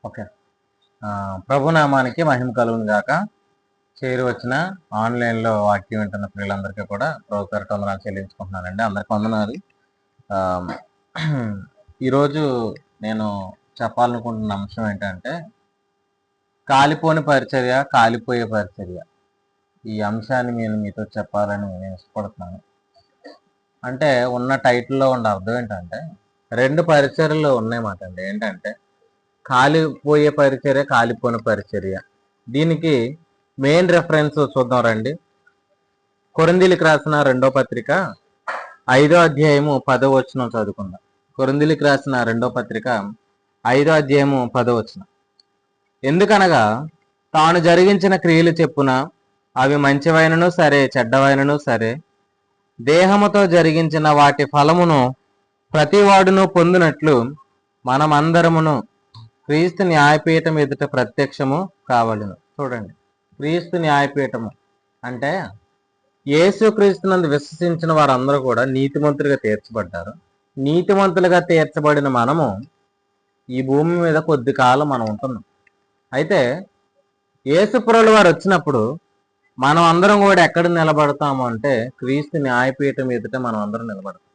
Okay. ప్రభునామానికి మహిమ కలుగును గాక. చేరి వచ్చిన ఆన్లైన్లో వాక్యం వింటున్న పిల్లలందరికీ కూడా ప్రభు పేరట వందనాలు చెల్లించుకుంటున్నానండి. అందరికి వందనాలు. ఆ, ఈరోజు నేను చెప్పాలనుకుంటున్న అంశం ఏంటంటే కాలిపోని పరిచర్య, కాలిపోయే పరిచర్య. ఈ అంశాన్ని నేను మీతో చెప్పాలని నేను ఇష్టపడుతున్నాను. అంటే ఉన్న టైటిల్లో ఉన్న అర్థం ఏంటంటే రెండు పరిచర్యలు ఉన్నాయన్నమాట అండి. ఏంటంటే కాలిపోయే పరిచర్య, కాలిపోయిన పరిచర్య. దీనికి మెయిన్ రెఫరెన్స్ చూద్దాం రండి. కొరింథీయులకు రాసిన 2వ పత్రిక 5వ అధ్యాయము 10వ వచనం చదువుకుందాం. కొరింథీయులకు రాసిన 2వ పత్రిక 5వ అధ్యాయము 10వ వచనం. ఎందుకనగా తాను జరిగించిన క్రియలు చెప్పున అవి మంచివైనను సరే, చెడ్డవైనను సరే, దేహముతో జరిగించిన వాటి ఫలమును ప్రతివాడును పొందినట్లు మనమందరమును క్రీస్తు న్యాయపీఠం ఎదుట ప్రత్యక్షము కావలను. చూడండి, క్రీస్తు న్యాయపీఠము అంటే యేసుక్రీస్తునందు విశ్వసించిన వారందరూ కూడా నీతిమంతులుగా తీర్చబడ్డారు. నీతిమంతులుగా తీర్చబడిన మనము ఈ భూమి మీద కొద్ది కాలం మనం ఉంటున్నాం. అయితే యేసుప్రభుల వారు వచ్చినప్పుడు మనం అందరం కూడా ఎక్కడ నిలబడతాము అంటే క్రీస్తు న్యాయపీఠం ఎదుట మనం అందరం నిలబడతాం.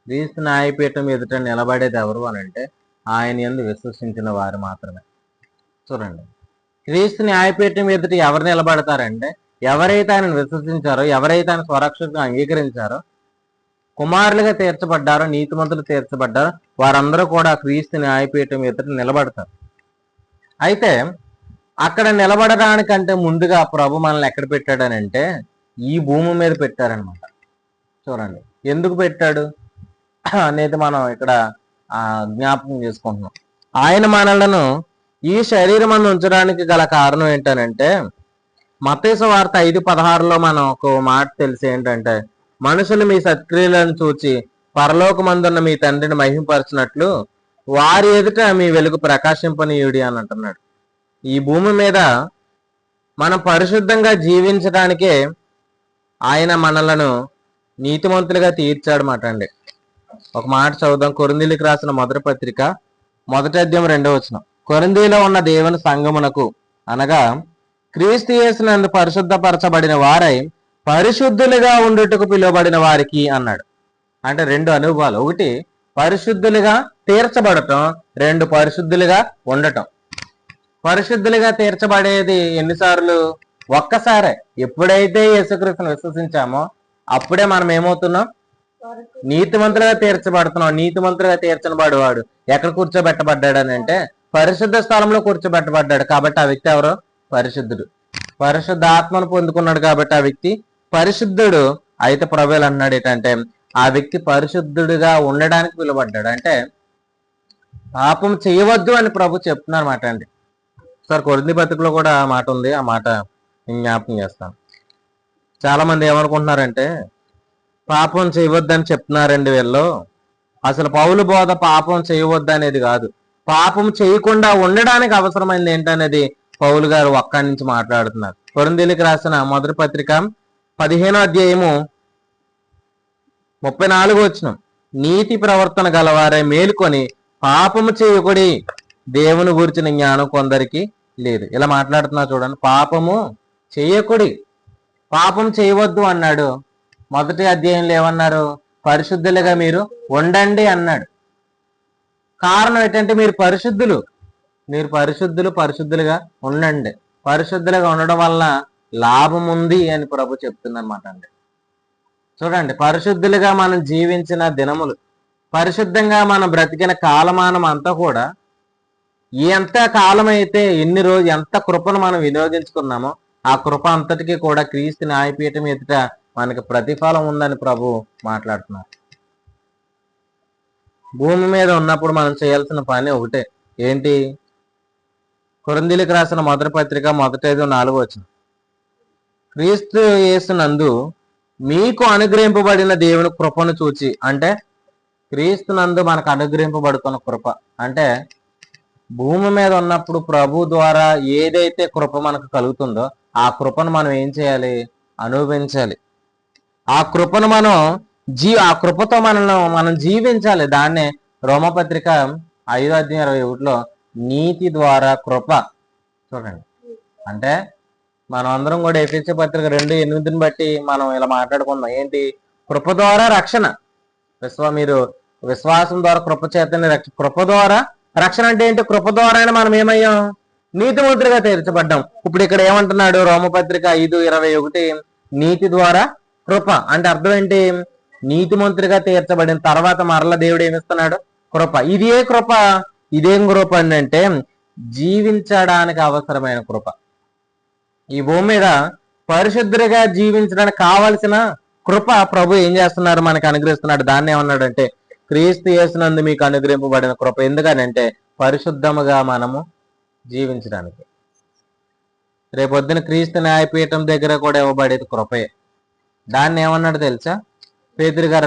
క్రీస్తు న్యాయపీఠం ఎదుట నిలబడేది ఎవరు అని అంటే ఆయన యందు విశ్వసించిన వారు మాత్రమే. చూడండి, క్రీస్తు న్యాయపీఠం ఎదుట ఎవరు నిలబడతారంటే ఎవరైతే ఆయనను విశ్వసించారో, ఎవరైతే ఆయన స్వరక్షకుగా అంగీకరించారో, కుమారులుగా తీర్చబడ్డారో, నీతిమంతులు తీర్చబడ్డారో వారందరూ కూడా క్రీస్తు న్యాయపీఠం ఎదుట నిలబడతారు. అయితే అక్కడ నిలబడడానికంటే ముందుగా ప్రభు మనల్ని ఎక్కడ పెట్టాడని అంటే ఈ భూమి మీద పెట్టారనమాట. చూడండి, ఎందుకు పెట్టాడు అనేది మనం ఇక్కడ జ్ఞాపకం చేసుకుంటున్నాం. ఆయన మనలను ఈ శరీరం అందు ఉంచడానికి గల కారణం ఏంటనంటే మత్తయి సువార్త 5:16లో మనం ఒక మాట తెలిసి ఏంటంటే మనుషులు మీ సత్క్రియలను చూచి పరలోకమందున్న మీ తండ్రిని మహిమపరచినట్లు వారి ఎదుట మీ వెలుగు ప్రకాశింపనీయుడి అని అంటున్నాడు. ఈ భూమి మీద మనం పరిశుద్ధంగా జీవించడానికే ఆయన మనలను నీతిమంతులుగా తీర్చాడన్నమాట అండి. ఒక మాట చదువుదాం. కొరింథీయులకు రాసిన 1వ పత్రిక 1వ అధ్యాయం 2వ వచనం. కొరింథీలో ఉన్న దేవుని సంఘమునకు అనగా క్రీస్తు యేసునందు పరిశుద్ధపరచబడిన వారై పరిశుద్ధులుగా ఉండుటకు పిలువబడిన వారికి అన్నాడు. అంటే రెండు అనుభవాలు. ఒకటి పరిశుద్ధులుగా తీర్చబడటం, రెండు పరిశుద్ధులుగా ఉండటం. పరిశుద్ధులుగా తీర్చబడేది ఎన్నిసార్లు? ఒక్కసారే. ఎప్పుడైతే యేసుక్రీస్తును విశ్వసించామో అప్పుడే మనం ఏమవుతున్నాం? నీతిమంతులుగా తీర్చబడుతున్నాం. నీతిమంతులుగా తీర్చబడి వాడు ఎక్కడ కూర్చోబెట్టబడ్డాడని అంటే పరిశుద్ధ స్థలంలో కూర్చోబెట్టబడ్డాడు. కాబట్టి ఆ వ్యక్తి ఎవరో? పరిశుద్ధుడు. పరిశుద్ధ ఆత్మను పొందుకున్నాడు కాబట్టి ఆ వ్యక్తి పరిశుద్ధుడు. అయితే ప్రభువులు అన్నాడు ఏంటంటే ఆ వ్యక్తి పరిశుద్ధుడిగా ఉండడానికి పిలువబడ్డాడు. అంటే పాపం చేయవద్దు అని ప్రభు చెప్తున్నారు అన్నమాట అండి. సార్ కొరింథీ పత్రికలో కూడా ఆ మాట ఉంది. ఆ మాట నేను జ్ఞాపకం చేస్తాను. చాలా మంది ఏమనుకుంటున్నారంటే పాపం చేయవద్దని చెప్తున్నారండి వీళ్ళు. అసలు పౌలు బోధ పాపం చేయవద్దు అనేది కాదు, పాపం చేయకుండా ఉండడానికి అవసరమైంది ఏంటనేది పౌలు గారు ఒక్కడి నుంచి మాట్లాడుతున్నారు. కొరింథీయులకు రాసిన 1వ పత్రిక 15వ అధ్యాయము 34వ వచనం. నీతి ప్రవర్తన గలవారే మేలుకొని పాపము చేయకుడి, దేవుని గురించిన జ్ఞానం కొందరికి లేదు. ఇలా మాట్లాడుతున్నా చూడండి. పాపము చేయకుడి, పాపం చేయవద్దు అన్నాడు. 1వ అధ్యాయంలో ఏమన్నారు? పరిశుద్ధులుగా మీరు ఉండండి అన్నాడు. కారణం ఏంటంటే మీరు పరిశుద్ధులు, పరిశుద్ధులుగా ఉండండి. పరిశుద్ధులుగా ఉండడం వల్ల లాభం ఉంది అని ప్రభు చెప్తుందన్నమాట అండి. చూడండి, పరిశుద్ధులుగా మనం జీవించిన దినములు, పరిశుద్ధంగా మనం బ్రతికిన కాలమానం అంతా కూడా ఎంత కాలం అయితే ఎంత కృపను మనం వినియోగించుకున్నామో ఆ కృప అంతటికీ కూడా క్రీస్తు న్యాయపీఠం ఎదుట మనకి ప్రతిఫలం ఉందని ప్రభు మాట్లాడుతున్నారు. భూమి మీద ఉన్నప్పుడు మనం చేయాల్సిన పని ఒకటే. ఏంటి? కొరింథీయులకు రాసిన 1వ పత్రిక 1:4 వచనం. క్రీస్తు యేసునందు మీకు అనుగ్రహింపబడిన దేవుని కృపను చూచి, అంటే క్రీస్తునందు మనకు అనుగ్రహింపబడుతున్న కృప అంటే భూమి మీద ఉన్నప్పుడు ప్రభు ద్వారా ఏదైతే కృప మనకు కలుగుతుందో ఆ కృపను మనం ఏం చేయాలి? అనుభవించాలి. ఆ కృపను ఆ కృపతో మనం జీవించాలి. దాన్నే రోమపత్రిక 5వ అధ్యాయం 21లో నీతి ద్వారా కృప. చూడండి, అంటే మనం అందరం కూడా ఎఫెసీ పత్రిక 2:8 బట్టి మనం ఇలా మాట్లాడుకుందాం. ఏంటి? కృప ద్వారా రక్షణ. మీరు విశ్వాసం ద్వారా కృప చేతనే కృప ద్వారా రక్షణ అంటే ఏంటి? కృప ద్వారా మనం ఏమయ్యాం? నీతిమంతులుగా తీర్చబడ్డాం. ఇప్పుడు ఇక్కడ ఏమంటున్నాడు? రోమపత్రిక 5:21 నీతి ద్వారా కృప అంటే అర్థం ఏంటి? నీతిమంతులుగా తీర్చబడిన తర్వాత మరల దేవుడు ఏమిస్తున్నాడు? కృప. ఇది ఏ కృప? ఇదేం కృప అంటే జీవించడానికి అవసరమైన కృప. ఈ భూమి మీద పరిశుద్ధుడిగా జీవించడానికి కావలసిన కృప ప్రభు ఏం చేస్తున్నారు? మనకు అనుగ్రహిస్తున్నాడు. దాన్ని ఏమన్నాడంటే క్రీస్తు యేసునందు మీకు అనుగ్రహింపబడిన కృప. ఎందుకనంటే పరిశుద్ధముగా మనము జీవించడానికి. రేపొద్దున క్రీస్తు న్యాయపీఠం దగ్గర కూడా ఇవ్వబడేది కృపే. దాన్ని ఏమన్నాడు తెలుసా? పేతురు గారు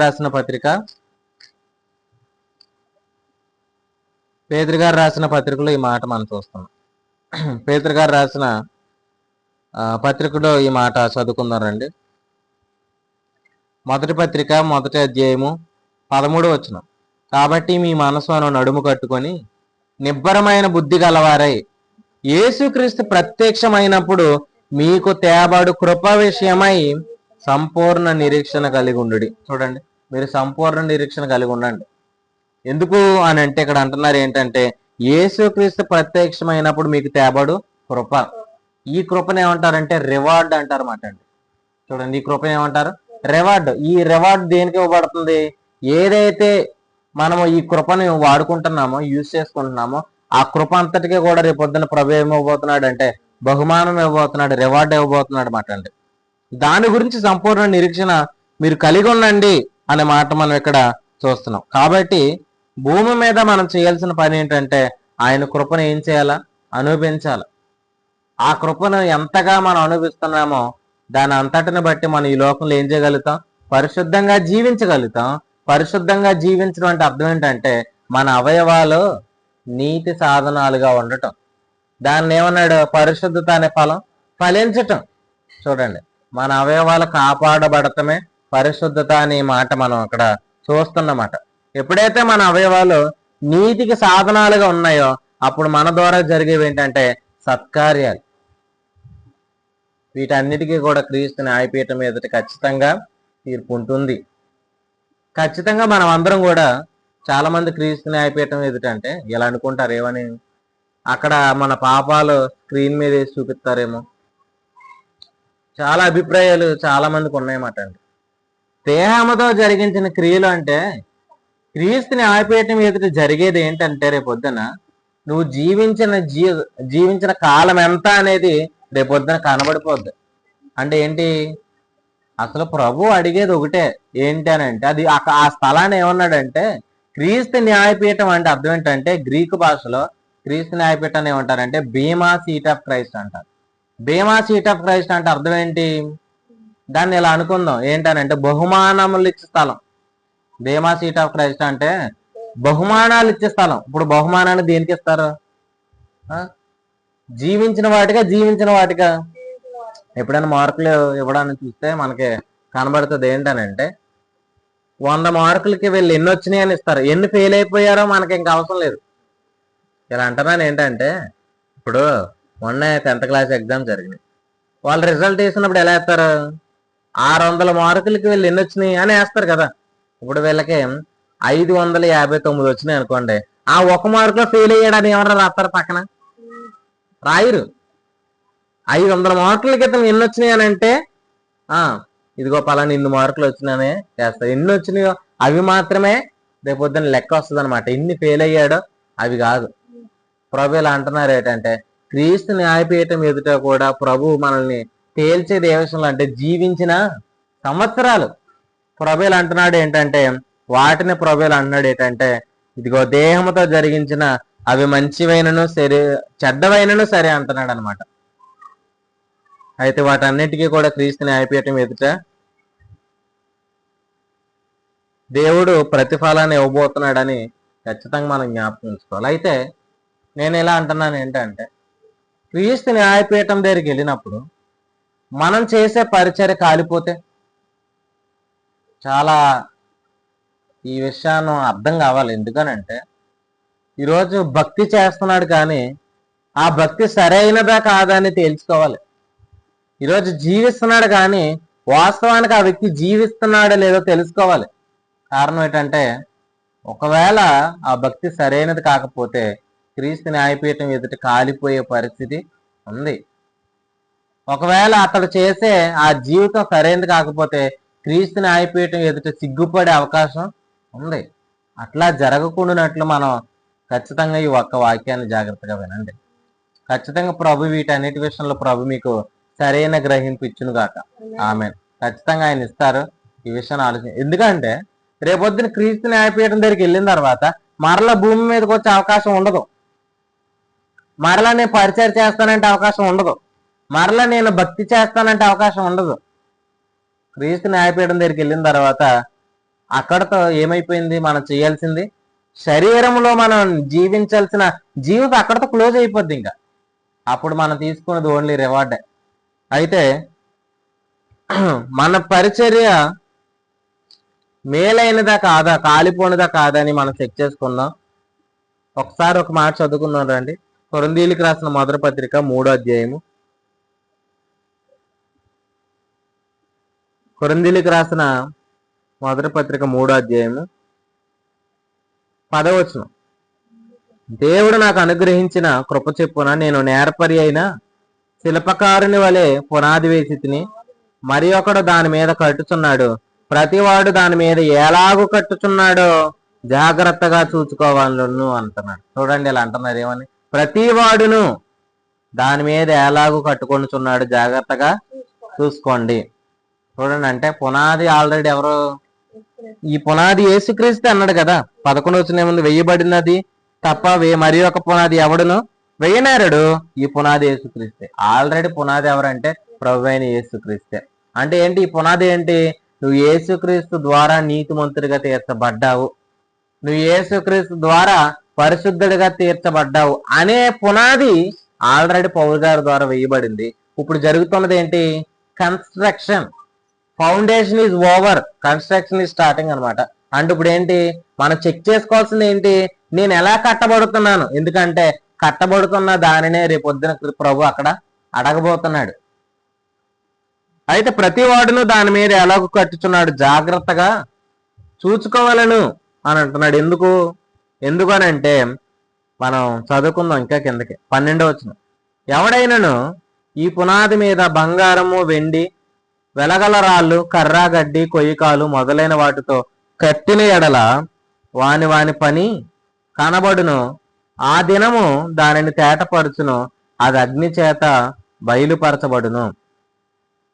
రాసిన పత్రికలో ఈ మాట మనం చూస్తున్నాం. పేతురు గారు రాసిన పత్రికలో ఈ మాట చదువుకుందాం రండి. మొదటి పత్రిక 1వ అధ్యాయము 13వ వచనం. కాబట్టి మీ మనసును నడుము కట్టుకొని నిబ్బరమైన బుద్ధి గలవారై యేసుక్రీస్తు ప్రత్యక్షమైనప్పుడు మీకు తేబడు కృప విషయమై సంపూర్ణ నిరీక్షణ కలిగి ఉండు. చూడండి, మీరు సంపూర్ణ నిరీక్షణ కలిగి ఉండండి. ఎందుకు అని అంటే ఇక్కడ అంటున్నారు ఏంటంటే యేసుక్రీస్తు ప్రత్యక్షమైనప్పుడు మీకు తేబడు కృప. ఈ కృపను ఏమంటారంటే రివార్డ్ అంటారు మాట అండి. చూడండి, ఈ కృపను ఏమంటారు? రివార్డ్. ఈ రివార్డ్ దేనికి ఇవ్వబడుతుంది? ఏదైతే మనము ఈ కృపను వాడుకుంటున్నామో, యూజ్ చేసుకుంటున్నామో, ఆ కృప అంతటికీ కూడా రేపొద్దున ప్రభు ఏమివ్వబోతున్నాడు అంటే బహుమానం ఇవ్వబోతున్నాడు, రివార్డ్ ఇవ్వబోతున్నాడు మాట అండి. దాని గురించి సంపూర్ణ నిరీక్షణ మీరు కలిగి ఉండండి అనే మాట మనం ఇక్కడ చూస్తున్నాం. కాబట్టి భూమి మీద మనం చేయాల్సిన పని ఏంటంటే ఆయన కృపను ఏం చేయాలా? అనుభవించాలి. ఆ కృపను ఎంతగా మనం అనుభవిస్తున్నామో దాని అంతటిని బట్టి మనం ఈ లోకంలో ఏం చేయగలుగుతాం? పరిశుద్ధంగా జీవించగలుగుతాం. పరిశుద్ధంగా జీవించడం అంటే అర్థం ఏంటంటే మన అవయవాలు నీతి సాధనాలుగా ఉండటం. దాన్ని ఏమన్నాడు? పరిశుద్ధత అనే ఫలం ఫలించటం. చూడండి, మన అవయవాలు కాపాడబడటమే పరిశుద్ధత అనే మాట మనం అక్కడ చూస్తున్నమాట. ఎప్పుడైతే మన అవయవాలు నీతికి సాధనాలుగా ఉన్నాయో అప్పుడు మన ద్వారా జరిగేవి ఏంటంటే సత్కార్యాలు. వీటన్నిటికీ కూడా క్రీస్తు న్యాయపీఠం ఎదుట ఖచ్చితంగా తీర్పు ఉంటుంది. ఖచ్చితంగా మనం అందరం కూడా చాలా మంది క్రీస్తు న్యాయపీఠం ఎదుట అంటే ఇలా అనుకుంటారు, ఏమని? అక్కడ మన పాపాలు స్క్రీన్ మీద వేసి చూపిస్తారేమో. చాలా అభిప్రాయాలు చాలా మందికి ఉన్నాయన్నమాట అండి. దేహముతో జరిగించిన క్రియలు అంటే క్రీస్తు న్యాయపీఠం ఎదుట జరిగేది ఏంటంటే రేపొద్దున నువ్వు జీవించిన కాలం ఎంత అనేది రేపొద్దున కనబడిపోద్ది. అంటే ఏంటి? అసలు ప్రభు అడిగేది ఒకటే, ఏంటి అని అంటే అది ఆ స్థలాన్ని ఏమన్నాడంటే క్రీస్తు న్యాయపీఠం అంటే అర్థం ఏంటంటే గ్రీకు భాషలో క్రీస్తు న్యాయపీఠాన్ని ఏమంటారంటే బీమా సీట్ ఆఫ్ క్రైస్ట్ అంటారు. బీమా సీట్ ఆఫ్ క్రైస్ట్ అంటే అర్థం ఏంటి? దాన్ని ఇలా అనుకుందాం, ఏంటనంటే బహుమానములు ఇచ్చే స్థలం. బీమా సీట్ ఆఫ్ క్రైస్ట్ అంటే బహుమానాలు ఇచ్చే స్థలం. ఇప్పుడు బహుమానాన్ని దేనికి ఇస్తారు? జీవించిన వాటిగా. ఎప్పుడైనా మార్కులు ఇవ్వడానికి చూస్తే మనకి కనబడుతుంది ఏంటనంటే 100 మార్కులకి వీళ్ళు ఎన్ని వచ్చినాయి అని ఇస్తారు. ఎన్ని ఫెయిల్ అయిపోయారో మనకి ఇంకా అవసరం లేదు. ఇలా అంటున్నాను ఏంటంటే ఇప్పుడు మొన్న 10th క్లాస్ ఎగ్జామ్ జరిగినాయి. వాళ్ళు రిజల్ట్ వేసినప్పుడు ఎలా వేస్తారు? 600 మార్కులకి వీళ్ళు ఎన్ని వచ్చినాయి అని వేస్తారు కదా. ఇప్పుడు వీళ్ళకి 559 వచ్చినాయి అనుకోండి. ఆ 1 మార్కులో ఫెయిల్ అయ్యాడని ఎవరైనా రాస్తారు? పక్కన రాయరు. 500 మార్కుల క్రితం ఎన్ని వచ్చినాయి అని అంటే ఇదిగో పలానా ఇన్ని మార్కులు వచ్చినాయనే చేస్తారు. ఎన్ని వచ్చినాయో అవి మాత్రమే రేపొద్దున లెక్క వస్తుంది అనమాట. ఎన్ని ఫెయిల్ అయ్యాడో అవి కాదు. ప్రభు ఇలా అంటున్నారు ఏంటంటే క్రీస్తు న్యాయపీఠం ఎదుట కూడా ప్రభు మనల్ని తేల్చేది ఏ విషయంలో అంటే జీవించిన సంవత్సరాలు. ప్రభు ఇలా అంటున్నాడు ఏంటంటే వాటిని ప్రభు ఇలా అంటున్నాడు ఏంటంటే ఇదిగో దేహముతో జరిగించిన అవి మంచివైనను సరే చెడ్డవైనను సరే అంటున్నాడు అనమాట. అయితే వాటన్నిటికీ కూడా క్రీస్తు న్యాయపీఠం ఎదుట దేవుడు ప్రతిఫలాన్ని ఇవ్వబోతున్నాడని ఖచ్చితంగా మనం జ్ఞాపకం ఉంచుకోవాలి. అయితే నేను ఎలా అంటున్నాను ఏంటంటే క్రీస్తు న్యాయపీఠం దగ్గరికి వెళ్ళినప్పుడు మనం చేసే పరిచర్య కాలిపోతే చాలా ఈ విషయాన్ని అర్థం కావాలి. ఎందుకనంటే ఈరోజు భక్తి చేస్తున్నాడు, కానీ ఆ భక్తి సరైనదా కాదా అని తెలుసుకోవాలి. ఈరోజు జీవిస్తున్నాడు, కానీ వాస్తవానికి ఆ వ్యక్తి జీవిస్తున్నాడో లేదో తెలుసుకోవాలి. కారణం ఏంటంటే, ఒకవేళ ఆ భక్తి సరైనది కాకపోతే క్రీస్తు న్యాయపీఠం ఎదుట కాలిపోయే పరిస్థితి ఉంది. ఒకవేళ అతడు చేసే ఆ జీవితం సరైనది కాకపోతే క్రీస్తు న్యాయపీఠం ఎదుట సిగ్గుపడే అవకాశం ఉంది. అట్లా జరగకుండానట్లు మనం ఖచ్చితంగా ఈ ఒక్క వాక్యాన్ని జాగ్రత్తగా వినండి. ఖచ్చితంగా ప్రభు వీటన్నిటి విషయంలో ప్రభు మీకు సరైన గ్రహింపు ఇచ్చును గాక. ఆమేన్. ఖచ్చితంగా ఆయన ఇస్తారు. ఈ విషయాన్ని ఆలోచన, ఎందుకంటే రేపొద్దున క్రీస్తు న్యాయపీఠం దగ్గరికి వెళ్ళిన తర్వాత మరలా భూమి మీదకి వచ్చే అవకాశం ఉండదు. మరలా నేను పరిచయం చేస్తానంటే అవకాశం ఉండదు. మరలా నేను భక్తి చేస్తానంటే అవకాశం ఉండదు. క్రీస్తు న్యాయపీఠం దగ్గరికి వెళ్ళిన తర్వాత అక్కడతో ఏమైపోయింది? మనం చేయాల్సింది, శరీరంలో మనం జీవించాల్సిన జీవితం అక్కడతో క్లోజ్ అయిపోద్ది. ఇంకా అప్పుడు మనం తీసుకున్నది ఓన్లీ రివార్డే. అయితే మన పరిచర్య మేలైనదా కాదా, కాలిపోయినదా కాదా అని మనం చెక్ చేసుకుందాం. ఒకసారి ఒక మాట చదువుకుందాం రండి. కొరింథీయులకు రాసిన మొదటి పత్రిక 3వ అధ్యాయము. కొరింథీయులకు రాసిన మొదటి పత్రిక 3వ అధ్యాయము 10వ వచనం. దేవుడు నాకు అనుగ్రహించిన కృప చెప్పున నేను నేర్పరి అయిన శిల్పకారుని వలె పునాది వేసి తిని, మరి ఒకడు దాని మీద కట్టుచున్నాడు. ప్రతివాడు దాని మీద ఎలాగూ కట్టుచున్నాడో జాగ్రత్తగా చూసుకోవాలను అంటున్నాడు. చూడండి, ఇలా అంటున్నారు ఏమని? ప్రతివాడును దాని మీద ఎలాగూ కట్టుకొనుచున్నాడు, జాగ్రత్తగా చూసుకోండి. చూడండి, అంటే పునాది ఆల్రెడీ ఎవరు? ఈ పునాది యేసుక్రీస్తు అన్నాడు కదా. 11వ వచనం ఏముంది? వేయబడినది తప్ప మరి ఒక పునాది ఎవడును వేయనేరడు, ఈ పునాది యేసుక్రీస్తే. ఆల్రెడీ పునాది ఎవరంటే ప్రభువైన యేసుక్రీస్తే. అంటే ఏంటి? ఈ పునాది ఏంటి? నువ్వు యేసుక్రీస్తు ద్వారా నీతిమంతుడిగా తీర్చబడ్డావు, నువ్వు యేసుక్రీస్తు ద్వారా పరిశుద్ధుడిగా తీర్చబడ్డావు అనే పునాది ఆల్రెడీ పౌలు గారి ద్వారా వేయబడింది. ఇప్పుడు జరుగుతున్నది ఏంటి? Construction. Foundation is over, construction is starting అనమాట. అంటే ఇప్పుడు ఏంటి మనం చెక్ చేసుకోవాల్సింది ఏంటి? నేను ఎలా కట్టబడుతున్నాను? ఎందుకంటే కట్టబడుతున్న దానినే రేపొద్దున ప్రభు అక్కడ అడగబోతున్నాడు. అయితే ప్రతి వాడును దాని మీద ఎలాగూ కట్టుచున్నాడు, జాగ్రత్తగా చూసుకోవాలను అని అంటున్నాడు. ఎందుకు అని అంటే మనం చదువుకుందాం ఇంకా కిందకి. 12వ వచనం. ఎవడైనను ఈ పునాది మీద బంగారము, వెండి, వెలగల రాళ్ళు, కర్ర, గడ్డి, కొయ్యకాలు మొదలైన వాటితో కట్టిన ఎడల వాని పని కనబడును, ఆ దినము దానిని తేటపరచును, అది అగ్ని చేత బయలుపరచబడును.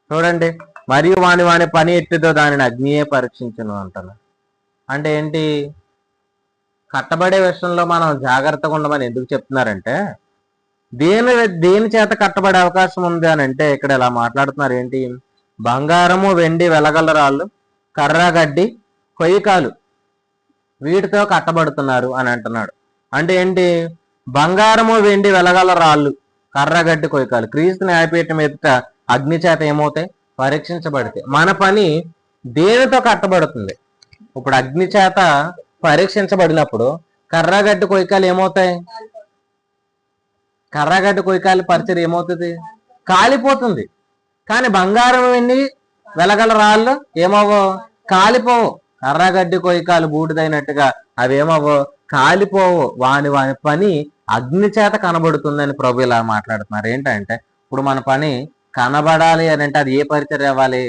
చూడండి, మరియు వాని పని ఎట్టిదో దానిని అగ్నియే పరీక్షించును అంటాను. అంటే ఏంటి? కట్టబడే విషయంలో మనం జాగ్రత్తగా ఉండమని ఎందుకు చెప్తున్నారంటే, దేని చేత కట్టబడే అవకాశం ఉంది అని అంటే ఇక్కడ ఇలా మాట్లాడుతున్నారు. ఏంటి? బంగారము, వెండి, వెలగల రాళ్ళు, కర్ర, గడ్డి, కొయ్యకాలు, వీటితో కట్టబడుతున్నారు అని అంటున్నాడు. అంటే ఏంటి? బంగారము, వెండి, వెలగల రాళ్ళు, కర్ర, గడ్డి, కొయ్యకాలు క్రీస్తు న్యాయపీఠం ఎదుట అగ్ని చేత ఏమవుతాయి? పరీక్షించబడితే. మన పని దేనితో కట్టబడుతుంది? ఇప్పుడు అగ్ని చేత పరీక్షించబడినప్పుడు కర్రగడ్డి కొయ్యకాలు ఏమవుతాయి? కర్రగడ్డి కొయ్యకాలు పరిచయం ఏమవుతుంది? కాలిపోతుంది. కానీ బంగారం, వెండి, వెలగల రాళ్ళు ఏమవ్వో? కాలిపోవు. కర్రగడ్డి కొయ్యకాలు బూడిదైనట్టుగా అవేమవ్వో? కాలిపోవు. వాని పని అగ్ని చేత కనబడుతుందని ప్రభు ఇలా మాట్లాడుతున్నారు. ఏంటంటే ఇప్పుడు మన పని కనబడాలి అని అంటే అది ఏ పరిచర్య అవ్వాలి?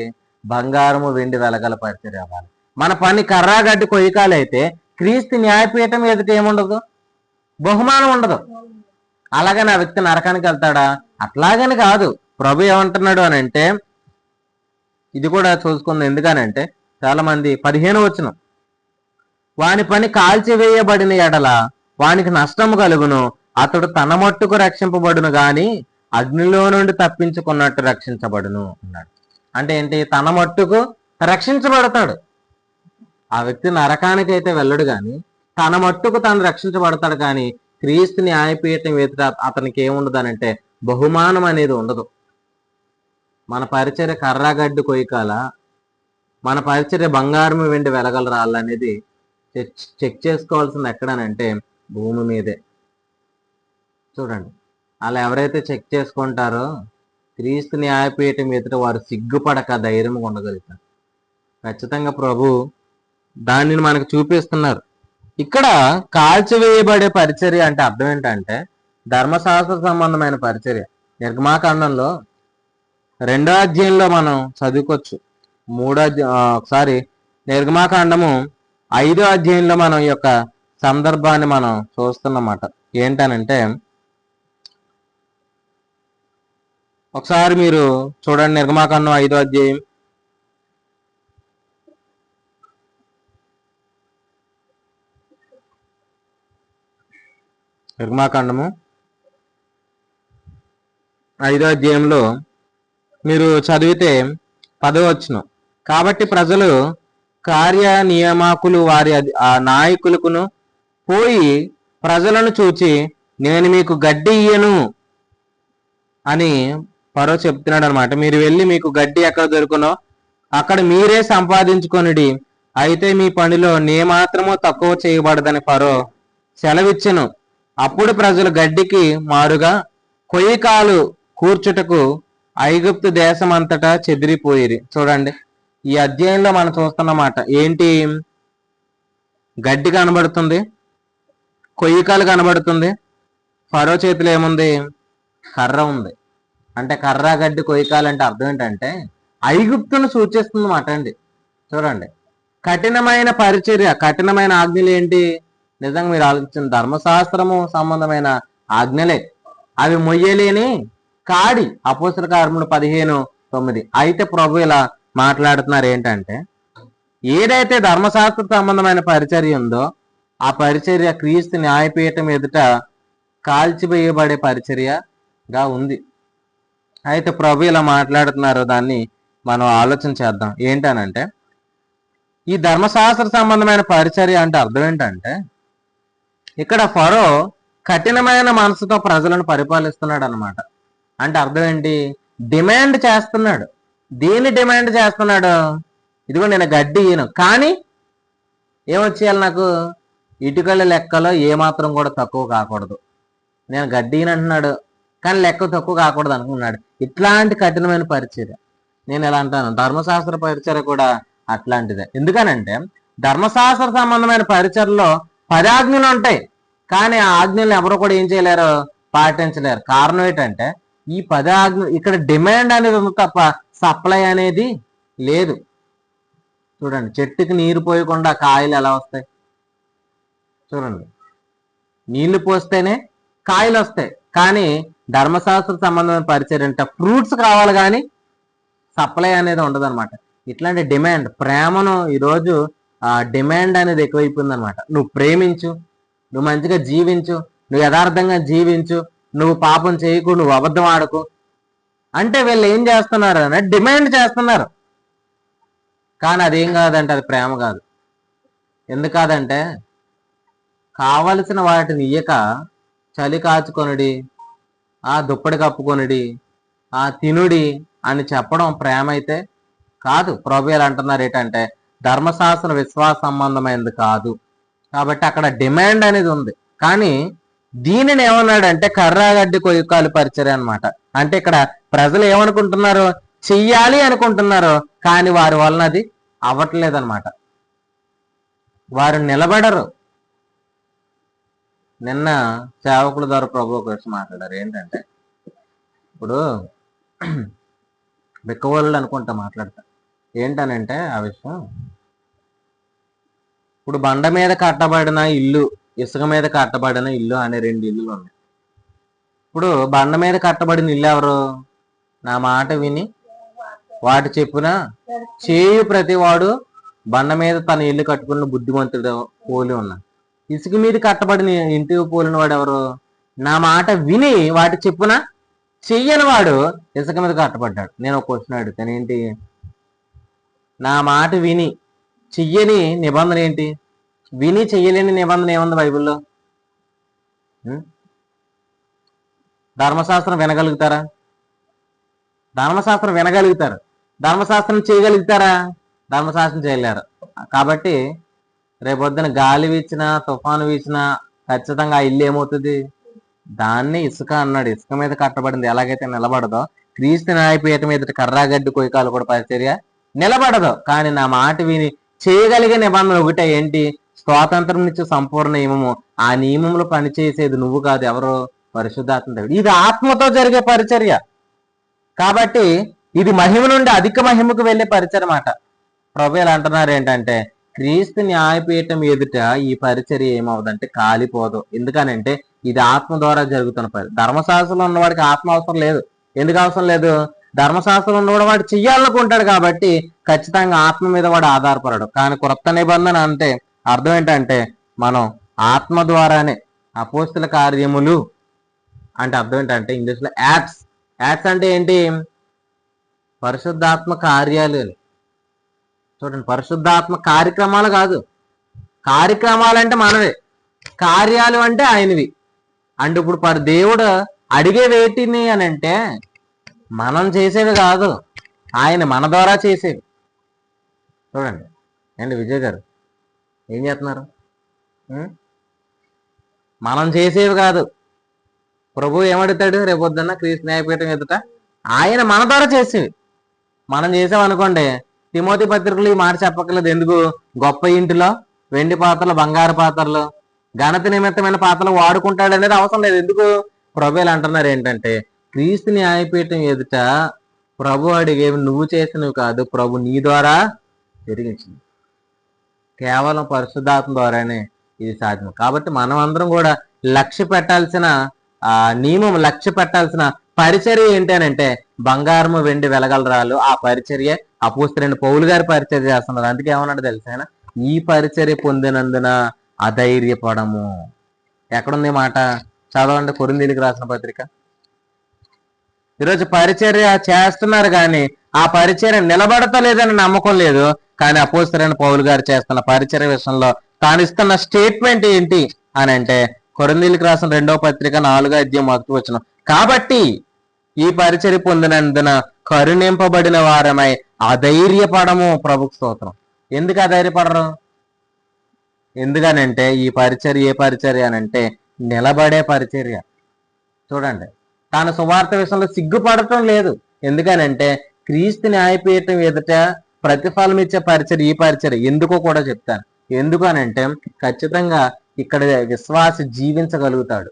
బంగారము, వెండి, వెలగల పరిచర్య అవ్వాలి. మన పని కర్రాగడ్డి కొయ్యకాలు అయితే క్రీస్తు న్యాయపీఠం ఎదుట ఏముండదు? బహుమానం ఉండదు. అలాగని ఆ వ్యక్తి నరకానికి వెళ్తాడా? అట్లాగని కాదు. ప్రభు ఏమంటున్నాడు అని అంటే, ఇది కూడా చూసుకుంది. ఎందుకనంటే చాలా మంది 15వ వచనం, వాని పని కాల్చివేయబడిన ఎడల వానికి నష్టము కలుగును, అతడు తన మట్టుకు రక్షింపబడును గాని అగ్నిలో నుండి తప్పించుకున్నట్టు రక్షించబడును అన్నాడు. అంటే ఏంటి? తన మట్టుకు రక్షించబడతాడు. ఆ వ్యక్తి నరకానికి అయితే వెళ్ళడు, కానీ తన మట్టుకు తాను రక్షించబడతాడు. కానీ క్రీస్తు న్యాయపీఠం ఎదుట అతనికి ఏముండదు అంటే బహుమానం అనేది ఉండదు. మన పరిచర్య కర్రగడ్డి కొయ్యకాల, మన పరిచర్య బంగారం, వెండి, వెలగల రాళ్ళు అనేది చెక్ చేసుకోవాల్సింది ఎక్కడనంటే భూమి మీదే. చూడండి, అలా ఎవరైతే చెక్ చేసుకుంటారో క్రీస్తు న్యాయపీఠం ఎదుట వారు సిగ్గుపడక ధైర్యంగా ఉండగలుగుతారు. ఖచ్చితంగా ప్రభు దానిని మనకు చూపిస్తున్నారు. ఇక్కడ కాల్చివేయబడే పరిచర్య అంటే అర్థం ఏంటంటే ధర్మశాస్త్ర సంబంధమైన పరిచర్య. నిర్గమాకాండంలో 2వ అధ్యాయంలో మనం చదువుకోవచ్చు. ఒకసారి నిర్గమాకాండము 5వ అధ్యాయంలో మనం ఈ యొక్క సందర్భాన్ని మనం చూస్తున్నమాట. ఏంటనంటే ఒకసారి మీరు చూడండి, నిర్గమాకాండం 5వ అధ్యాయం నిర్గమాకాండము 5వ అధ్యాయంలో మీరు చదివితే 10వ వచనం. కాబట్టి ప్రజలు కార్య నియామకులు వారి ఆ నాయకులకును పోయి ప్రజలను చూచి నేను మీకు గడ్డి ఇయ్యను అని ఫరో చెప్తున్నాడు అనమాట. మీరు వెళ్ళి మీకు గడ్డి ఎక్కడ దొరుకునో అక్కడ మీరే సంపాదించుకొనిడి, అయితే మీ పనిలో నే మాత్రమో తక్కువ చేయబడదని ఫరో సెలవిచ్చెను. అప్పుడు ప్రజలు గడ్డికి మారుగా కొయ్యకాలు కూర్చుటకు ఐగుప్తు దేశం అంతటా చెదిరిపోయిరి. చూడండి, ఈ అధ్యాయంలో మనం చూస్తున్నమాట ఏంటి? గడ్డి కనబడుతుంది, కొయ్యకాలు కనబడుతుంది. ఫరో చేతిలో ఏముంది? కర్ర ఉంది. అంటే కర్ర, గడ్డి, కొయ్యకాలు అంటే అర్థం ఏంటంటే ఐగుప్తును సూచిస్తుంది మాట అండి. చూడండి, కఠినమైన పరిచర్య, కఠినమైన ఆజ్ఞలు ఏంటి? నిజంగా మీరు ఆలోచించిన ధర్మశాస్త్రము సంబంధమైన ఆజ్ఞలే. అవి మొయ్యలేని కాడి. అపోస్తల కార్యములు 15:9. అయితే ప్రభు ఇలా మాట్లాడుతున్నారు ఏంటంటే ఏదైతే ధర్మశాస్త్ర సంబంధమైన పరిచర్య ఉందో ఆ పరిచర్య క్రీస్తు న్యాయపీఠం ఎదుట కాల్చివేయబడే పరిచర్యగా ఉంది. అయితే ప్రభు ఇలా మాట్లాడుతున్నారు, దాన్ని మనం ఆలోచన చేద్దాం. ఏంటనంటే ఈ ధర్మశాస్త్ర సంబంధమైన పరిచర్య అంటే అర్థం ఏంటంటే ఇక్కడ ఫరో కఠినమైన మనసుతో ప్రజలను పరిపాలిస్తున్నాడు అనమాట. అంటే అర్థం ఏంటి? డిమాండ్ చేస్తున్నాడు. దేన్ని డిమాండ్ చేస్తున్నాడు? ఇదిగో నేను గడ్డి ఇయ్యను, కానీ ఏమొచ్చేయాలి నాకు? ఇటుకల లెక్కలో ఏమాత్రం కూడా తక్కువ కాకూడదు. నేను గడ్డి ఇయ్యను అంటున్నాడు, కానీ లెక్క తక్కువ కాకూడదు అనుకున్నాడు. ఇట్లాంటి కఠినమైన పరిచర్య. నేను ఎలా అంటాను, ధర్మశాస్త్ర పరిచర్య కూడా అట్లాంటిదే. ఎందుకనంటే ధర్మశాస్త్ర సంబంధమైన పరిచర్యలో 10 ఆజ్ఞలు ఉంటాయి, కానీ ఆ ఆజ్ఞలను ఎవరు కూడా ఏం చేయలేరు, పాటించలేరు. కారణం ఏంటంటే ఈ 10 ఆజ్ఞలు ఇక్కడ డిమాండ్ అనేది ఉంది తప్ప సప్లై అనేది లేదు. చూడండి, చెట్టుకి నీరు పోయకుండా కాయలు ఎలా వస్తాయి? చూడండి, నీళ్లు పోస్తేనే కాయలు వస్తాయి. కానీ ధర్మశాస్త్ర సంబంధమైన పరిచర్య అంటే ఫ్రూట్స్ కావాలి, కానీ సప్లై అనేది ఉండదు అనమాట. ఇట్లాంటి డిమాండ్, ప్రేమను ఈరోజు డిమాండ్ అనేది ఎక్కువైపోయింది అనమాట. నువ్వు ప్రేమించు, నువ్వు మంచిగా జీవించు, నువ్వు యథార్థంగా జీవించు, నువ్వు పాపం చేయకు, నువ్వు అబద్ధం ఆడకు అంటే వీళ్ళు ఏం చేస్తున్నారు అంటే డిమాండ్ చేస్తున్నారు. కానీ అదేం కాదంటే అది ప్రేమ కాదు. ఎందుకు కాదంటే కావలసిన వాటిని ఇయ్యక చలి కాచుకొనుడి, ఆ దుప్పటి కప్పుకొనుడి, ఆ తినుడి అని చెప్పడం ప్రేమ అయితే కాదు. ప్రభు ఎలా అంటున్నారు ఏంటంటే ధర్మశాస్త్ర విశ్వాస సంబంధమైనది కాదు. కాబట్టి అక్కడ డిమాండ్ అనేది ఉంది. కానీ దీనిని ఏమన్నాడంటే కర్రాగడ్డి కొయ్యకాలు పరిచర్య అనమాట. అంటే ఇక్కడ ప్రజలు ఏమనుకుంటున్నారు? చెయ్యాలి అనుకుంటున్నారు, కానీ వారి వలన అది అవ్వట్లేదు అనమాట. వారు నిలబడరు. నిన్న సేవకుల ద్వారా ప్రభు గురించి మాట్లాడారు. ఏంటంటే ఇప్పుడు బిక్కవోళ్ళు అనుకుంటా మాట్లాడతారు. ఏంటనంటే ఆ విషయం, ఇప్పుడు బండ మీద కట్టబడిన ఇల్లు, ఇసుక మీద కట్టబడిన ఇల్లు అనే 2 ఇల్లులు ఉన్నాయి. ఇప్పుడు బండ మీద కట్టబడిన ఇల్లు ఎవరు? నా మాట విని వాటి చెప్పున చేయు ప్రతివాడు బండ మీద తన ఇల్లు కట్టుకున్న బుద్ధిమంతుడు పోలి ఉన్నాడు. ఇసుక మీద కట్టబడిన ఇంటికి పోలిన వాడు ఎవరు? నా మాట విని వాటి చెప్పున చెయ్యని వాడు ఇసుక మీద కట్టబడ్డాడు. నేను ఒక క్వశ్చన్ అడుగుతాను, ఏంటి? నా మాట విని చెయ్యని నిబంధన ఏంటి? విని చెయ్యలేని నిబంధన ఏముంది బైబిల్లో? ధర్మశాస్త్రం వినగలుగుతారా? ధర్మశాస్త్రం వినగలుగుతారు. ధర్మశాస్త్రం చేయగలుగుతారా? ధర్మశాస్త్రం చేయలేరు. కాబట్టి రేపొద్దున గాలి వీచినా, తుఫాను వీచినా, ఖచ్చితంగా ఆ ఇల్లు ఏమవుతుంది? దాన్ని ఇసుక అన్నాడు. ఇసుక మీద కట్టబడింది ఎలాగైతే నిలబడదో, క్రీస్తు న్యాయపీఠం ఎదుట కర్రాగడ్డి కొయ్యకాలు కూడా పరిచర్య నిలబడదు. కానీ నా మాట విని చేయగలిగే నిబంధన ఒకటే, ఏంటి? స్వాతంత్రం నుంచి సంపూర్ణ నియమము. ఆ నియమంలో పనిచేసేది నువ్వు కాదు, ఎవరు? పరిశుద్ధాత్మ దేవుడు. ఇది ఆత్మతో జరిగే పరిచర్య. కాబట్టి ఇది మహిమ నుండి అధిక మహిమకు వెళ్ళే పరిచర్య మాట. ప్రభు ఎలా అంటున్నారు ఏంటంటే, క్రీస్తు న్యాయపీఠం ఎదుట ఈ పరిచర్య ఏమవుదంటే కాలిపోదు. ఎందుకనంటే ఇది ఆత్మ ద్వారా జరుగుతున్న పని. ధర్మశాస్త్రంలో ఉన్నవాడికి ఆత్మ అవసరం లేదు. ఎందుకు అవసరం లేదు? ధర్మశాస్త్రంలో ఉన్నవాడు వాడు చెయ్యాలనుకుంటాడు కాబట్టి ఖచ్చితంగా ఆత్మ మీద వాడు ఆధారపడడు. కానీ క్రొత్త నిబంధన అంటే అర్థం ఏంటంటే, మనం ఆత్మ ద్వారానే అపోస్తుల కార్యములు అంటే అర్థం ఏంటంటే ఇంగ్లీష్లో యాక్ట్స్. యాక్ట్స్ అంటే ఏంటి? పరిశుద్ధాత్మ కార్యాలు. చూడండి, పరిశుద్ధాత్మ కార్యక్రమాలు కాదు. కార్యక్రమాలు అంటే మనవే, కార్యాలు అంటే ఆయనవి. అంటే ఇప్పుడు దేవుడు అడిగే వేటిని అని అంటే మనం చేసేవి కాదు, ఆయన మన ద్వారా చేసేవి. చూడండి ఏంటి విజయ్ గారు ఏం చేస్తున్నారు? మనం చేసేవి కాదు. ప్రభు ఏమడుగుతాడు రేపొద్దున్న క్రీస్తు న్యాయపీఠం ఎదుట? ఆయన మన ద్వారా చేసేవి. మనం చేసామనుకోండి, తిమోతి పత్రికలు ఈ మాట చెప్పక్కర్లేదు. ఎందుకు? గొప్ప ఇంటిలో వెండి పాత్రలు, బంగారు పాత్రలు, ఘనత నిమిత్తమైన పాత్రలు వాడుకుంటాడు అనేది అవసరం లేదు. ఎందుకు? ప్రభువులు అంటున్నారు ఏంటంటే, క్రీస్తు న్యాయపీఠం ఎదుట ప్రభు అడిగేవి నువ్వు చేసినవి కాదు, ప్రభు నీ ద్వారా జరిగించింది. కేవలం పరిశుద్ధాత్మ ద్వారానే ఇది సాధ్యం. కాబట్టి మనం అందరం కూడా లక్ష్య పెట్టాల్సిన నియమం, లక్ష్య పెట్టాల్సిన పరిచర్య ఏంటి అని అంటే, బంగారము వెండి వెలగలరాలు. ఆ పరిచర్య అపోస్తలుడైన పౌలు గారి పరిచర్య చేస్తున్నారు. అందుకే ఏమన్నాడు తెలుసా? ఈ పరిచర్య పొందినందున అధైర్యపడము. ఎక్కడుంది మాట? చదవండి, కొరింథీయులకు రాసిన పత్రిక. ఈరోజు పరిచర్య చేస్తున్నారు కానీ ఆ పరిచర్య నిలబడతలేదని నమ్మకం లేదు. కానీ అపోస్తలుడైన పౌలు గారు చేస్తున్న పరిచర్య విషయంలో తాను ఇస్తున్న స్టేట్మెంట్ ఏంటి అని అంటే, కొరింథీయులకు రాసిన 2వ పత్రిక 4వ అధ్యాయం 1వ వచనం. కాబట్టి ఈ పరిచర్య పొందినందున కరుణింపబడిన వారమై అధైర్యపడము. ప్రభుకు స్తోత్రం. ఎందుకు అధైర్యపడరు? ఎందుకనంటే ఈ పరిచర్య ఏ పరిచర్య అనంటే నిలబడే పరిచర్య. చూడండి, తాను సువార్త విషయంలో సిగ్గుపడటం లేదు. ఎందుకనంటే క్రీస్తు న్యాయపీఠం ఎదుట ప్రతిఫలం ఇచ్చే పరిచర్య ఈ పరిచర్య. ఎందుకో కూడా చెప్తాను. ఎందుకు అనంటే ఖచ్చితంగా ఇక్కడ విశ్వాసి జీవించగలుగుతాడు.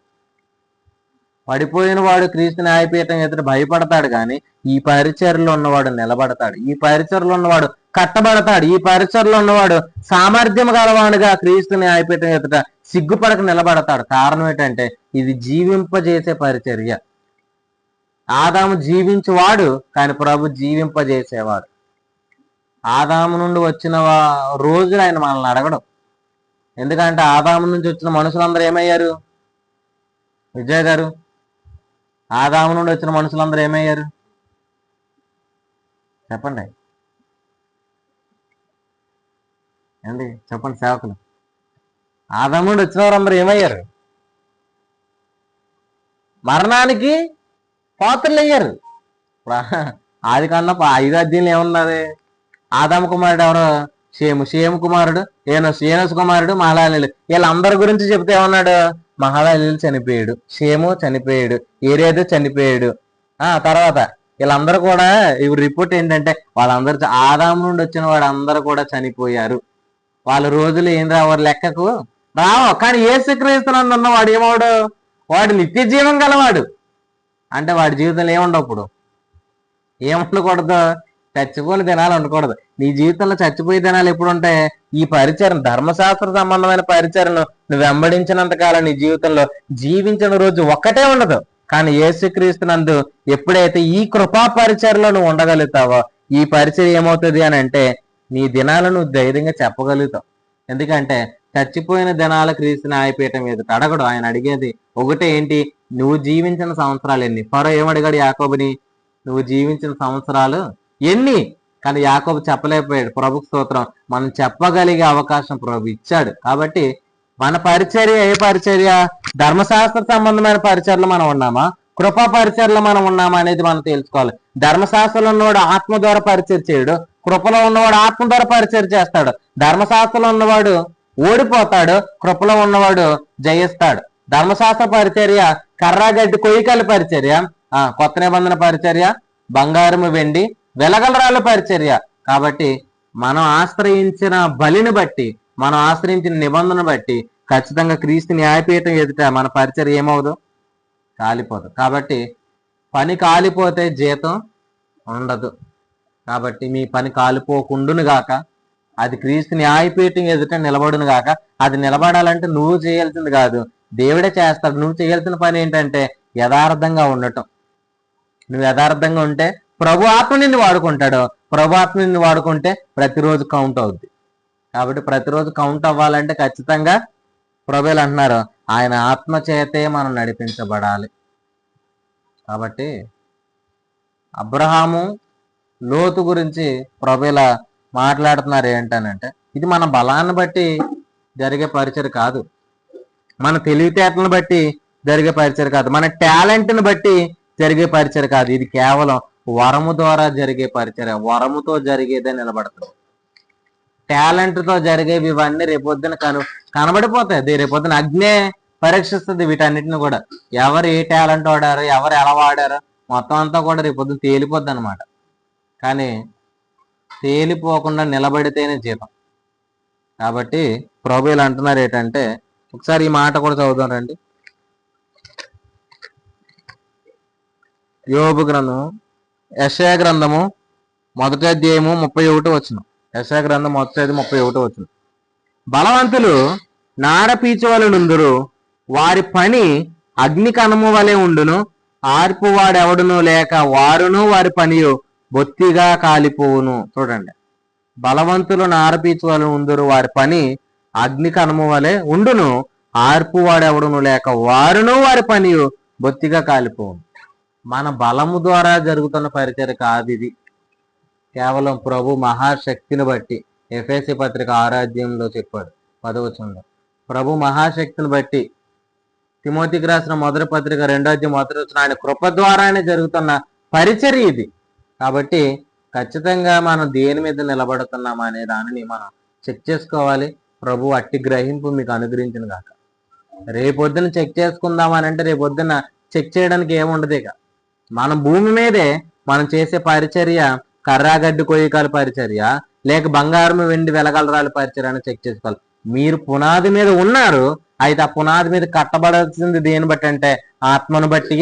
పడిపోయిన వాడు క్రీస్తు న్యాయపీఠం ఎదుట భయపడతాడు, కానీ ఈ పరిచర్యలో ఉన్నవాడు నిలబడతాడు. ఈ పరిచర్యలో ఉన్నవాడు కట్టబడతాడు. ఈ పరిచర్యలో ఉన్నవాడు సామర్థ్యం గలవాడుగా క్రీస్తు న్యాయపీఠం ఎదుట సిగ్గుపడక నిలబడతాడు. కారణం ఏంటంటే ఇది జీవింపజేసే పరిచర్య. ఆదాము జీవించువాడు, కానీ ప్రభు జీవింపజేసేవాడు. ఆదాము నుండి వచ్చిన రోజులు ఆయన మనల్ని అడగడం. ఎందుకంటే ఆదాము నుంచి వచ్చిన మనుషులందరూ ఏమయ్యారు? విజయ్ గారు, ఆదాము నుండి వచ్చిన మనుషులందరూ ఏమయ్యారు? చెప్పండి ఏంటి, చెప్పండి సేవకులు. ఆదాము నుండి వచ్చిన వారందరూ ఏమయ్యారు? మరణానికి పాత్రలు అయ్యారు. ఆది కాండ 5వ అధ్యాయంలో ఏమున్నది? ఆదాము కుమారుడు ఎవరు? షేము కుమారుడు ఏనోసు కుమారుడు మహలాలీలు. వీళ్ళందరి గురించి చెప్తే ఏమన్నాడు? మహలాలీలు చనిపోయాడు, షేము చనిపోయాడు, ఏరేదు చనిపోయాడు. తర్వాత వీళ్ళందరూ కూడా ఇవి రిపోర్ట్ ఏంటంటే వాళ్ళందరూ ఆదాము నుండి వచ్చిన వాడు అందరూ కూడా చనిపోయారు. వాళ్ళ రోజులు ఏం రావారు, లెక్కకు రావు. కానీ యేసుక్రీస్తునందు ఉన్నవాడు ఏమవాడు? వాడు నిత్య జీవం గలవాడు. అంటే వాడి జీవితంలో ఏముండవు. ఇప్పుడు ఏముండకూడదు? చచ్చిపోయిన దినాలు ఉండకూడదు. నీ జీవితంలో చచ్చిపోయే దినాలు ఎప్పుడు ఉంటాయి? ఈ పరిచయం, ధర్మశాస్త్ర సంబంధమైన పరిచయను నువ్వు వెంబడించినంత కాలం నీ జీవితంలో జీవించిన రోజు ఒక్కటే ఉండదు. కానీ యేసుక్రీస్తునందు ఎప్పుడైతే ఈ కృపా పరిచయలో నువ్వు ఉండగలుగుతావో ఈ పరిచయం ఏమవుతుంది అని అంటే నీ దినాలను నువ్వు ధైర్యంగా చెప్పగలుగుతావు. ఎందుకంటే చచ్చిపోయిన దినాల క్రీస్తు న్యాయపీఠం మీద అడగడు. ఆయన అడిగేది ఒకటే, ఏంటి? నువ్వు జీవించిన సంవత్సరాలు ఎన్ని? ఫరో ఏమడిగాడు యాకోబుని? నువ్వు జీవించిన సంవత్సరాలు ఎన్ని? కానీ యాకోబు చెప్పలేకపోయాడు. ప్రభుకు స్తోత్రం. మనం చెప్పగలిగే అవకాశం ప్రభు ఇచ్చాడు. కాబట్టి మన పరిచర్య ఏ పరిచర్య? ధర్మశాస్త్ర సంబంధమైన పరిచర్యలో మనం ఉన్నామా, కృపా పరిచర్యలో మనం ఉన్నామా అనేది మనం తెలుసుకోవాలి. ధర్మశాస్త్రంలో ఉన్నవాడు ఆత్మ ద్వారా పరిచయం చేయడు, కృపలో ఉన్నవాడు ఆత్మ ద్వారా పరిచయం చేస్తాడు. ధర్మశాస్త్రంలో ఉన్నవాడు ఓడిపోతాడు, కృపలో ఉన్నవాడు జయిస్తాడు. ధర్మశాస్త్ర పరిచర్య కర్రాగడ్డి కొయ్యకల పరిచర్య, కొత్త నిబంధన పరిచర్య బంగారము వెండి వెలగలరాల పరిచర్య. కాబట్టి మనం ఆశ్రయించిన బలిని బట్టి, మనం ఆశ్రయించిన నిబంధన బట్టి ఖచ్చితంగా క్రీస్తు న్యాయపీఠం ఎదుట మన పరిచర్య ఏమవుదు? కాలిపోదు. కాబట్టి పని కాలిపోతే జీతం ఉండదు. కాబట్టి మీ పని కాలిపోకుండును గాక, అది క్రీస్తు న్యాయపీఠం ఎదుట నిలబడును గాక. అది నిలబడాలంటే నువ్వు చేయాల్సింది కాదు, దేవుడే చేస్తాడు. నువ్వు చేయాల్సిన పని ఏంటంటే యథార్థంగా ఉండటం. నువ్వు యథార్థంగా ఉంటే ప్రభు ఆత్మ నిన్ను వాడుకుంటాడు. ప్రభు ఆత్మ నిన్ను వాడుకుంటే ప్రతిరోజు కౌంట్ అవుద్ది. కాబట్టి ప్రతిరోజు కౌంట్ అవ్వాలంటే ఖచ్చితంగా ప్రభువులు అంటున్నారు, ఆయన ఆత్మ చేతే మనం నడిపించబడాలి. కాబట్టి అబ్రహాము లోతు గురించి ప్రభువుల మాట్లాడుతున్నారు ఏంటనంటే, ఇది మన బలాన్ని బట్టి జరిగే పరిచయం కాదు, మన తెలివితేటలను బట్టి జరిగే పరిచయం కాదు, మన టాలెంట్ని బట్టి జరిగే పరిచయం కాదు. ఇది కేవలం వరము ద్వారా జరిగే పరిచయం. వరముతో జరిగేదే నిలబడుతుంది. టాలెంట్తో జరిగేవి ఇవన్నీ రేపొద్దున కనబడిపోతాయి. రేపొద్దున అగ్నే పరీక్షిస్తుంది వీటన్నిటిని కూడా. ఎవరు ఏ టాలెంట్ వాడారు, ఎవరు ఎలా వాడారు, మొత్తం అంతా కూడా రేపొద్దున తేలిపోద్ది అనమాట. కానీ తేలిపోకుండా నిలబడితేనే జీతం. కాబట్టి ప్రభువులు అంటున్నారు ఏంటంటే, ఒకసారి ఈ మాట కూడా చదువుతాం రండి. యోబు గ్రంథము, యెషయా గ్రంథము 1వ అధ్యాయము 31 వచనం. యెషయా గ్రంథం 1:31 వచనం. బలవంతులు నారపీచువలు నుందురు, వారి పని అగ్ని కణము వలె ఉండును, ఆర్పువాడెవడును లేక వారును వారి పనియు బొత్తిగా కాలిపోవును. చూడండి, బలవంతులు నారపీచువలు ఉందురు, వారి పని అగ్ని కణము వలె ఉండును, ఆర్పువాడెవడును లేక వారును వారి పనియు బొత్తిగా కాలిపోవును. మన బలము ద్వారా జరుగుతున్న పరిచర్య కాదు ఇది. కేవలం ప్రభు మహాశక్తిని బట్టి. ఎఫెసీ పత్రిక 6వ అధ్యాయంలో చెప్పాడు 10వ వచనంలో, ప్రభు మహాశక్తిని బట్టి. తిమోతికి రాసిన మొదటి పత్రిక 2వ అధ్యాయం 1వ వచనం, ఆయన కృప ద్వారానే జరుగుతున్న పరిచర్య ఇది. కాబట్టి ఖచ్చితంగా మనం దేని మీద నిలబడుతున్నాం అనే దానిని మనం చెక్ చేసుకోవాలి. ప్రభు అట్టి గ్రహింపు మీకు అనుగ్రహించిన కాక. రేపొద్దున చెక్ చేసుకుందామని అంటే రేపొద్దున చెక్ చేయడానికి ఏముండదు. ఇక మనం భూమి మీదే మనం చేసే పరిచర్య కర్రాగడ్డి కొయ్యకాల పరిచర్య, లేక బంగారం వెండి వెలగలరాల పరిచర్య అని చెక్ చేసుకోవాలి. మీరు పునాది మీద ఉన్నారు, అయితే ఆ పునాది మీద కట్టబడాల్సింది దేని బట్టి అంటే ఆత్మను బట్టి.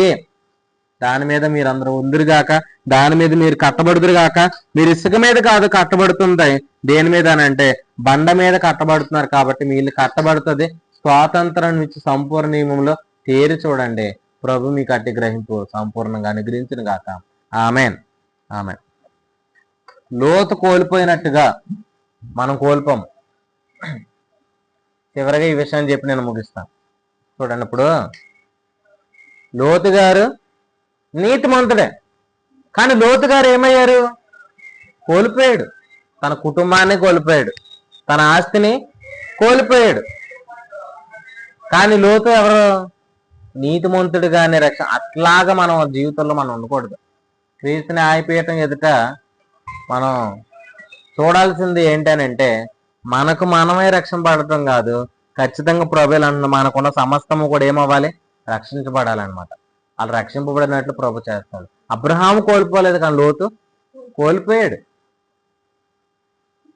దాని మీద మీరు అందరూ ఉందిరుగాక, దాని మీద మీరు కట్టబడుదురుగాక. మీరు ఇసుక మీద కాదు కట్టబడుతుంది, దేని మీద అంటే బండ మీద కట్టబడుతున్నారు. కాబట్టి మీరు కట్టబడుతుంది స్వాతంత్రం నుంచి సంపూర్ణ నియమంలో తేరి చూడండి. ప్రభు మీకు అట్టి గ్రహింపు సంపూర్ణంగా అనుగ్రహించిన గాక. Amen, amen. లోతు కోల్పోయినట్టుగా మనం కోల్పోము. చివరిగా ఈ విషయాన్ని చెప్పి నేను ముగిస్తాను. చూడండి, ఇప్పుడు లోతు గారు నీతిమంతుడే, కానీ లోతు గారు ఏమయ్యారు? కోల్పోయాడు. తన కుటుంబాన్ని కోల్పోయాడు, తన ఆస్తిని కోల్పోయాడు. కానీ లోతు ఎవరు? నీతిమంతుడిగానే రక్షణ. అట్లాగా మనం జీవితంలో మనం ఉండకూడదు. క్రీస్తు న్యాయపీఠం ఎదుట మనం చూడాల్సింది ఏంటనంటే, మనకు మనమే రక్షణ పడటం కాదు, ఖచ్చితంగా ప్రభువులు అంటున్న మనకున్న సమస్తము కూడా ఏమవ్వాలి? రక్షించబడాలన్నమాట. వాళ్ళు రక్షింపబడినట్లు ప్రభు చేస్తాడు. అబ్రహాము కోల్పోలేదు, కానీ లోతు కోల్పోయాడు.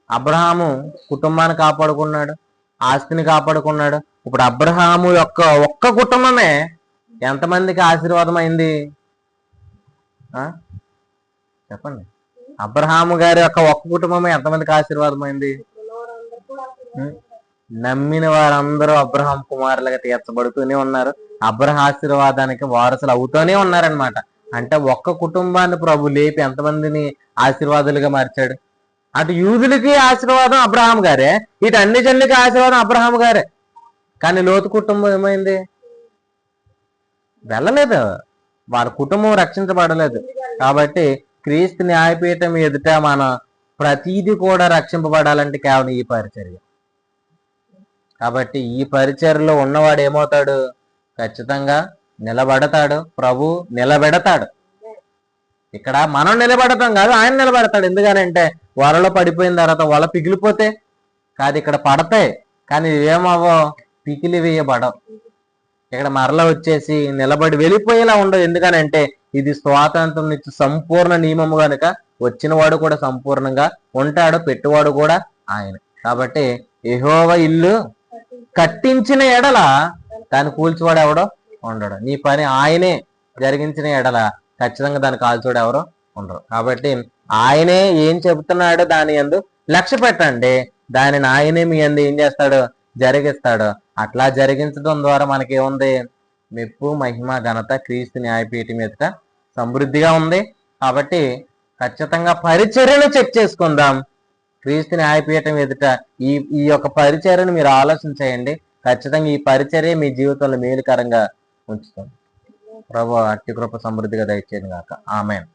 అబ్రహాము కుటుంబాన్ని కాపాడుకున్నాడు, ఆస్తిని కాపాడుకున్నాడు. ఇప్పుడు అబ్రహాము యొక్క ఒక్క కుటుంబమే ఎంతమందికి ఆశీర్వాదం అయింది చెప్పండి? అబ్రహాము గారి యొక్క ఒక్క కుటుంబమే ఎంతమందికి ఆశీర్వాదం అయింది? నమ్మిన వారందరూ అబ్రహాం కుమారులుగా తీర్చబడుతూనే ఉన్నారు, అబ్రహం ఆశీర్వాదానికి వారసులు అవుతూనే ఉన్నారనమాట. అంటే ఒక్క కుటుంబాన్ని ప్రభు లేపి ఎంతమందిని ఆశీర్వాదులుగా మార్చాడు? అటు యూదులకి ఆశీర్వాదం అబ్రహాం గారే, ఇటు అన్ని జనులకి ఆశీర్వాదం అబ్రహాం గారే. కానీ లోతు కుటుంబం ఏమైంది? వెళ్ళలేదు, వాళ్ళ కుటుంబం రక్షించబడలేదు. కాబట్టి క్రీస్తు న్యాయపీఠం ఎదుట మన ప్రతీది కూడా రక్షింపబడాలంటే కేవలం ఈ పరిచర్య. కాబట్టి ఈ పరిచర్యలో ఉన్నవాడు ఏమవుతాడు? ఖచ్చితంగా నిలబడతాడు, ప్రభు నిలబెడతాడు. ఇక్కడ మనం నిలబడతాం కాదు, ఆయన నిలబడతాడు. ఎందుకనంటే వలలో పడిపోయిన తర్వాత వల పిగిలిపోతే కాదు, ఇక్కడ పడతాయి. కానీ ఏమవో పికిలి వేయబడవు. ఇక్కడ మరలా వచ్చేసి నిలబడి వెళ్ళిపోయేలా ఉండదు. ఎందుకనంటే ఇది స్వాతంత్రం నుంచి సంపూర్ణ నియమము కనుక వచ్చిన వాడు కూడా సంపూర్ణంగా ఉంటాడు, పెట్టువాడు కూడా ఆయన. కాబట్టి యెహోవా ఇల్లు కట్టించిన ఎడల దాన్ని కూల్చువాడు ఎవడో ఉండడు. నీ పని ఆయనే జరిగించిన ఎడల ఖచ్చితంగా దాన్ని కాల్చోడు ఎవరో ఉండరు. కాబట్టి ఆయనే ఏం చెబుతున్నాడో దాని యందు లక్ష్య పెట్టండి. దానిని ఆయనే మీ యందు ఏం చేస్తాడు, జరిగిస్తాడు. అట్లా జరిగించడం ద్వారా మనకేముంది, మెప్పు, మహిమ, ఘనత క్రీస్తు న్యాయపీఠం మీదట సమృద్ధిగా ఉంది. కాబట్టి ఖచ్చితంగా పరిచర్యను చెక్ చేసుకుందాం. క్రీస్తు న్యాయపీఠం ఎదుట ఈ యొక్క పరిచర్యను మీరు ఆలోచన చేయండి. ఖచ్చితంగా ఈ పరిచర్య మీ జీవితంలో మేలుకరంగా ఉంచుతుంది. ప్రభు అట్టి కృప సమృద్ధిగా దయచేయను గాక. ఆమేన్.